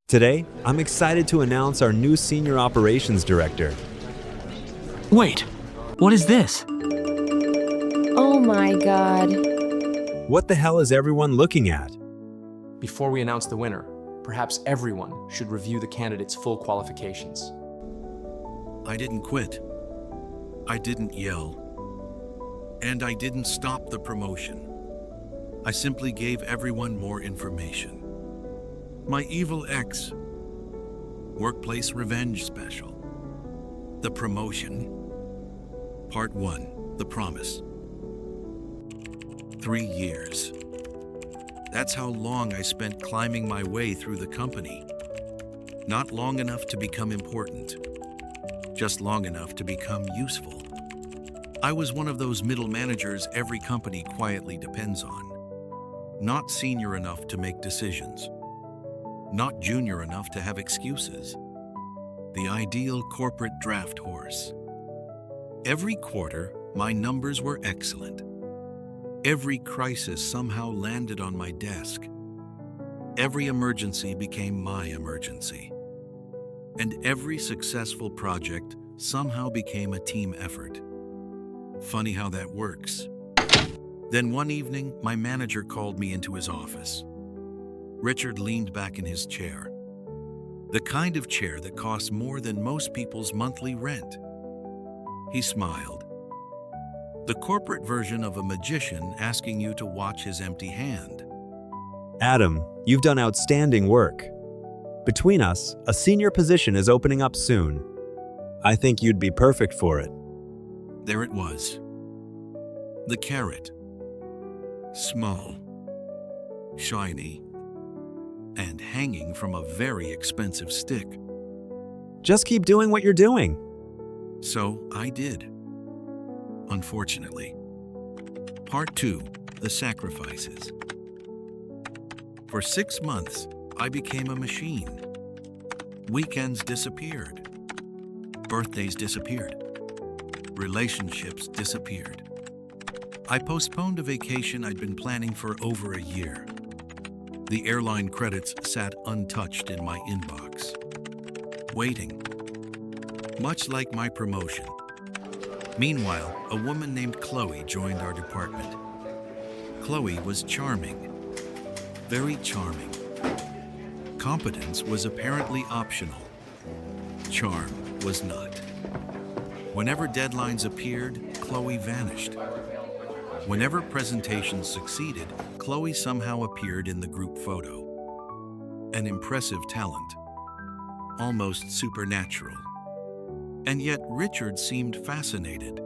Today, I'm excited to announce our new Senior Operations Director. Wait, what is this? Oh my god. What the hell is everyone looking at? Before we announce the winner, perhaps everyone should review the candidate's full qualifications. I didn't quit. I didn't yell. And I didn't stop the promotion. I simply gave everyone more information. My Evil X Workplace Revenge Special. The Promotion. Part 1. The Promise. 3 years. That's how long I spent climbing my way through the company. Not long enough to become important, just long enough to become useful. I was one of those middle managers every company quietly depends on. Not senior enough to make decisions. Not junior enough to have excuses. The ideal corporate draft horse. Every quarter, my numbers were excellent. Every crisis somehow landed on my desk. Every emergency became my emergency. And every successful project somehow became a team effort. Funny how that works. Then one evening, my manager called me into his office. Richard leaned back in his chair. The kind of chair that costs more than most people's monthly rent. He smiled. The corporate version of a magician asking you to watch his empty hand. Adam, you've done outstanding work. Between us, a senior position is opening up soon. I think you'd be perfect for it. There it was. The carrot. Small, shiny, and hanging from a very expensive stick. Just keep doing what you're doing. So I did. Unfortunately. Part 2. The Sacrifices. For 6 months, I became a machine. Weekends disappeared. Birthdays disappeared. Relationships disappeared. I postponed a vacation I'd been planning for over a year. The airline credits sat untouched in my inbox, waiting, much like my promotion. Meanwhile, a woman named Chloe joined our department. Chloe was charming, very charming. Competence was apparently optional. Charm was not. Whenever deadlines appeared, Chloe vanished. Whenever presentations succeeded, Chloe somehow appeared in the group photo. An impressive talent. Almost supernatural. And yet Richard seemed fascinated.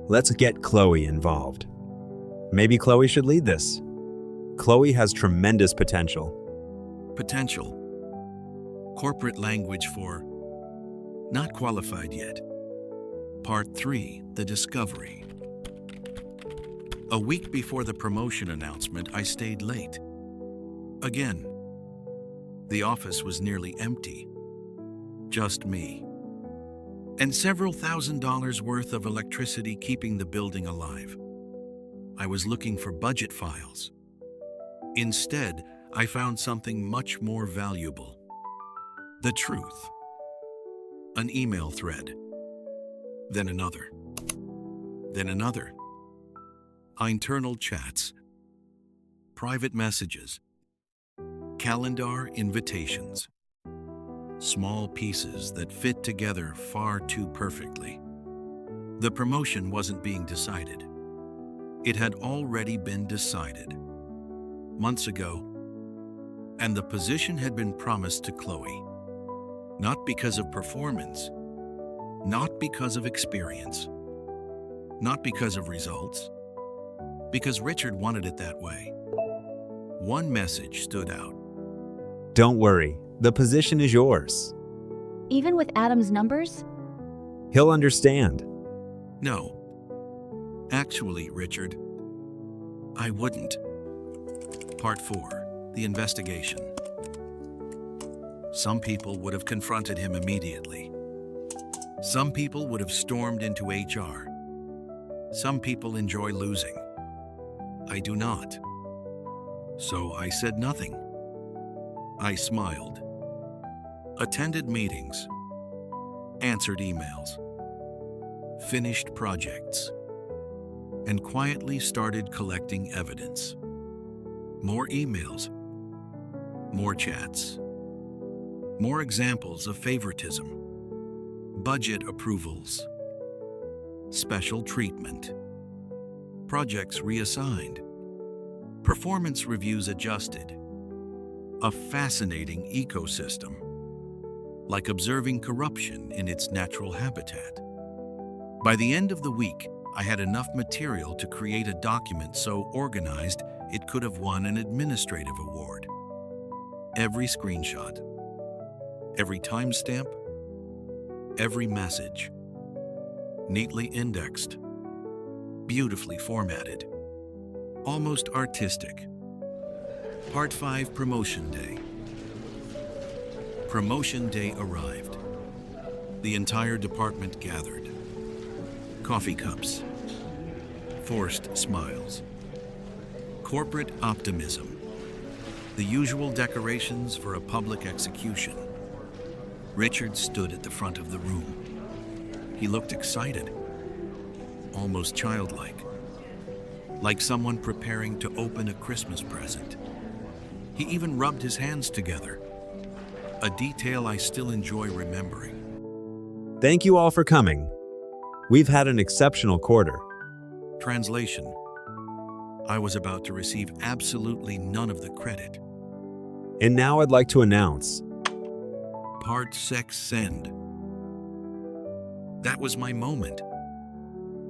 Let's get Chloe involved. Maybe Chloe should lead this. Chloe has tremendous potential. Potential. Corporate language for not qualified yet. Part 3. The Discovery. A week before the promotion announcement, I stayed late. Again. The office was nearly empty. Just me. And several $1,000s worth of electricity keeping the building alive. I was looking for budget files. Instead, I found something much more valuable. The truth. An email thread. Then another. Then another. Internal chats. Private messages. Calendar invitations. Small pieces that fit together far too perfectly. The promotion wasn't being decided. It had already been decided. Months ago. And the position had been promised to Chloe. Not because of performance. Not because of experience. Not because of results. Because Richard wanted it that way. One message stood out. Don't worry, the position is yours. Even with Adam's numbers? He'll understand. No. Actually, Richard, I wouldn't. Part 4. The Investigation. Some people would have confronted him immediately. Some people would have stormed into HR. Some people enjoy losing. I do not. So I said nothing. I smiled. Attended meetings, answered emails, finished projects, and quietly started collecting evidence. More emails, more chats, more examples of favoritism, budget approvals, special treatment, projects reassigned, performance reviews adjusted. A fascinating ecosystem, like observing corruption in its natural habitat. By the end of the week, I had enough material to create a document so organized it could have won an administrative award. Every screenshot, every timestamp, every message, neatly indexed, beautifully formatted, almost artistic. Part 5, Promotion Day. Promotion Day arrived. The entire department gathered. Coffee cups, forced smiles, corporate optimism, the usual decorations for a public execution. Richard stood at the front of the room. He looked excited, almost childlike, like someone preparing to open a Christmas present. He even rubbed his hands together, a detail I still enjoy remembering. Thank you all for coming. We've had an exceptional quarter. Translation: I was about to receive absolutely none of the credit. And now I'd like to announce, Part 6, Send. That was my moment.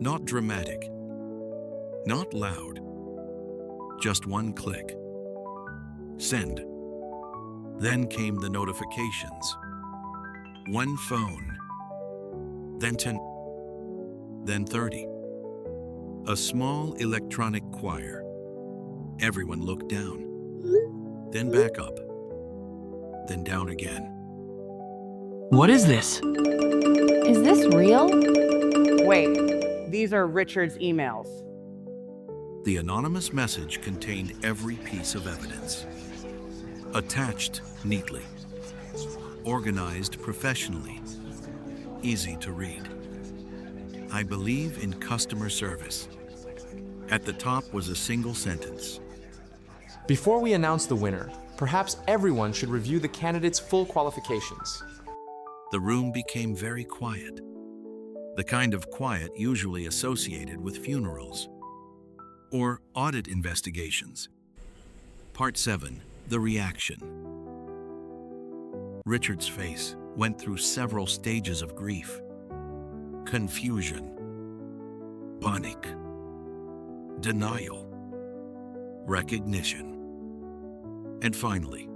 Not dramatic, not loud, just one click. Send. Then came the notifications. One phone, then 10, then 30. A small electronic choir. Everyone looked down, then back up, then down again. What is this? Is this real? Wait, these are Richard's emails. The anonymous message contained every piece of evidence. Attached neatly, organized professionally, easy to read. I believe in customer service. At the top was a single sentence. Before we announce the winner, perhaps everyone should review the candidate's full qualifications. The room became very quiet, the kind of quiet usually associated with funerals or audit investigations. Part 7, The Reaction. Richard's face went through several stages of grief. Confusion, panic, denial, recognition, and finally,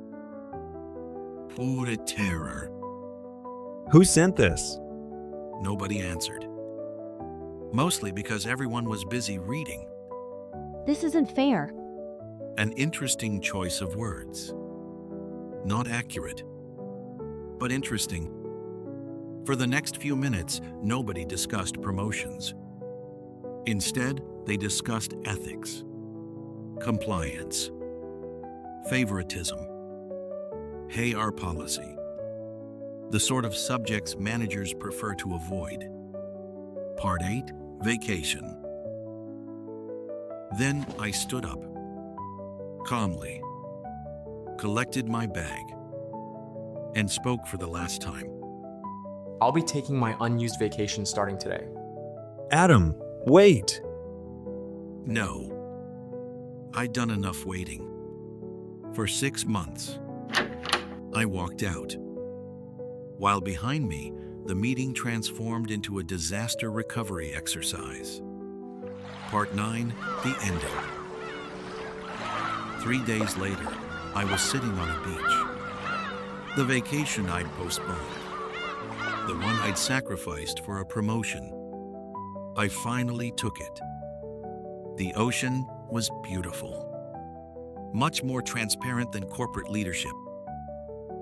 pure terror. who sent this? Nobody answered. Mostly because everyone was busy reading. This isn't fair. An interesting choice of words. Not accurate, but interesting. For the next few minutes, nobody discussed promotions. Instead, they discussed ethics, compliance, favoritism, HR policy, the sort of subjects managers prefer to avoid. Part 8, Vacation. Then I stood up, calmly, collected my bag, and spoke for the last time. I'll be taking my unused vacation starting today. Adam, wait. No. I'd done enough waiting. For 6 months, I walked out. While behind me, the meeting transformed into a disaster recovery exercise. Part 9, The Ending. 3 days later, I was sitting on a beach. The vacation I'd postponed. The one I'd sacrificed for a promotion. I finally took it. The ocean was beautiful. Much more transparent than corporate leadership.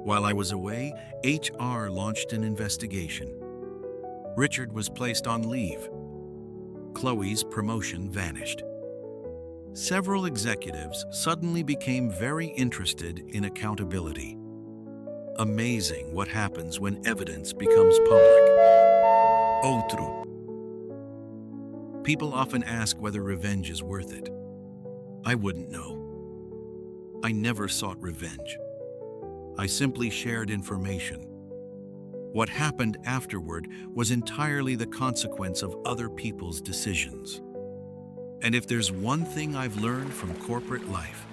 While I was away, HR launched an investigation. Richard was placed on leave. Chloe's promotion vanished. Several executives suddenly became very interested in accountability. Amazing what happens when evidence becomes public. Outro. People often ask whether revenge is worth it. I wouldn't know. I never sought revenge. I simply shared information. What happened afterward was entirely the consequence of other people's decisions. And if there's one thing I've learned from corporate life,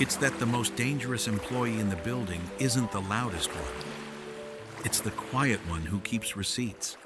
it's that the most dangerous employee in the building isn't the loudest one. It's the quiet one who keeps receipts.